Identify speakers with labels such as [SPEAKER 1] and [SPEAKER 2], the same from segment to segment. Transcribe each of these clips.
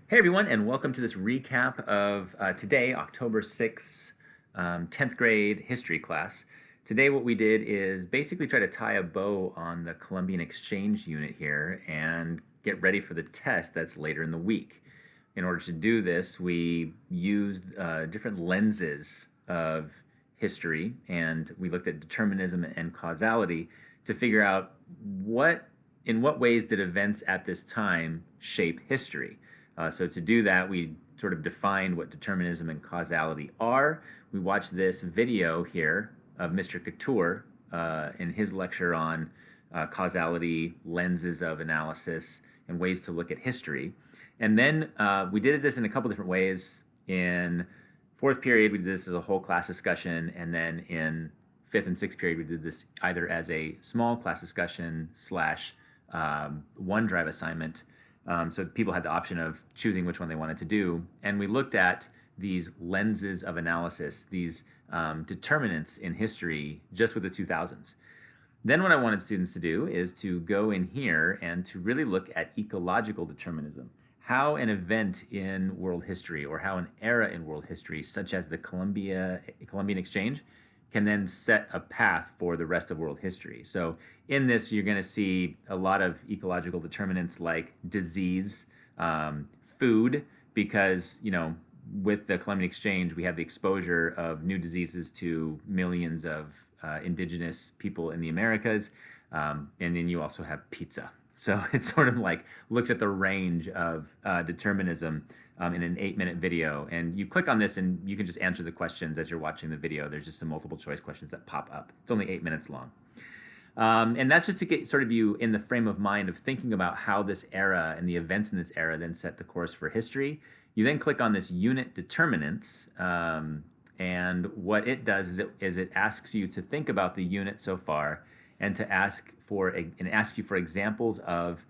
[SPEAKER 1] Hey everyone, and welcome to this recap of today, October 6th, 10th grade history class. Today what we did is basically try to tie a bow on the Columbian Exchange unit here and get ready for the test that's later in the week. In order to do this, we used different lenses of history, and we looked at determinism and causality to figure out in what ways did events at this time shape history. So to do that, we sort of defined what determinism and causality are. We watched this video here of Mr. Couture in his lecture on causality, lenses of analysis, and ways to look at history. And then we did this in a couple different ways. In fourth period, we did this as a whole class discussion, and then in fifth and sixth period, we did this either as a small class discussion slash OneDrive assignment. So people had the option of choosing which one they wanted to do. And we looked at these lenses of analysis, these determinants in history just with the 2000s. Then what I wanted students to do is to go in here and to really look at ecological determinism. How an event in world history or how an era in world history, such as the Columbian Exchange, can then set a path for the rest of world history. So in this, you're going to see a lot of ecological determinants like disease, food, because, with the Columbian Exchange, we have the exposure of new diseases to millions of indigenous people in the Americas. And then you also have pizza. So it sort of like looks at the range of determinism in an 8-minute video. And you click on this and you can just answer the questions as you're watching the video. There's just some multiple choice questions that pop up. It's only 8 minutes long. And that's just to get sort of you in the frame of mind of thinking about how this era and the events in this era then set the course for history. You then click on this unit determinants, and what it does is it asks you to think about the unit so far and to ask you for examples of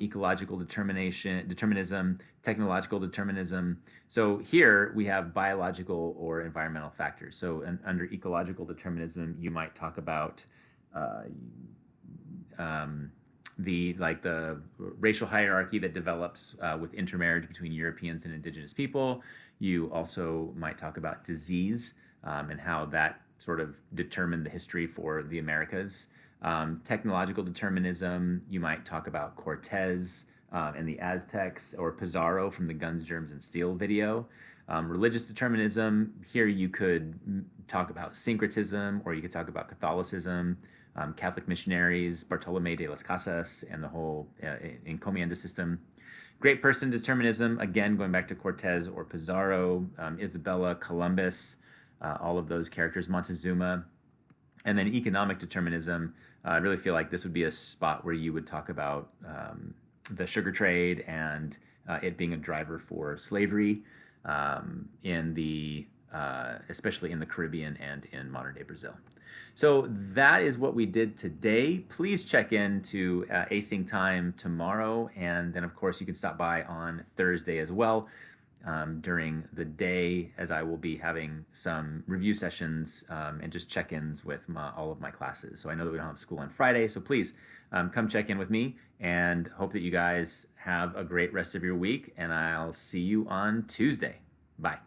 [SPEAKER 1] ecological determinism, technological determinism. So here we have biological or environmental factors. So under ecological determinism, you might talk about the racial hierarchy that develops with intermarriage between Europeans and indigenous people. You also might talk about disease and how that sort of determined the history for the Americas. Technological determinism, you might talk about Cortez and the Aztecs, or Pizarro from the Guns, Germs, and Steel video. Religious determinism, here you could talk about syncretism, or you could talk about Catholicism, Catholic missionaries, Bartolome de las Casas, and the whole encomienda system. Great person determinism, again, going back to Cortez or Pizarro, Isabella, Columbus, all of those characters, Montezuma. And then economic determinism, I really feel like this would be a spot where you would talk about the sugar trade and it being a driver for slavery especially in the Caribbean and in modern day Brazil. So that is what we did today. Please check in to Acing Time tomorrow, and then of course you can stop by on Thursday as well during the day, as I will be having some review sessions and just check-ins with all of my classes. So I know that we don't have school on Friday, so please come check in with me, and hope that you guys have a great rest of your week, and I'll see you on Tuesday. Bye.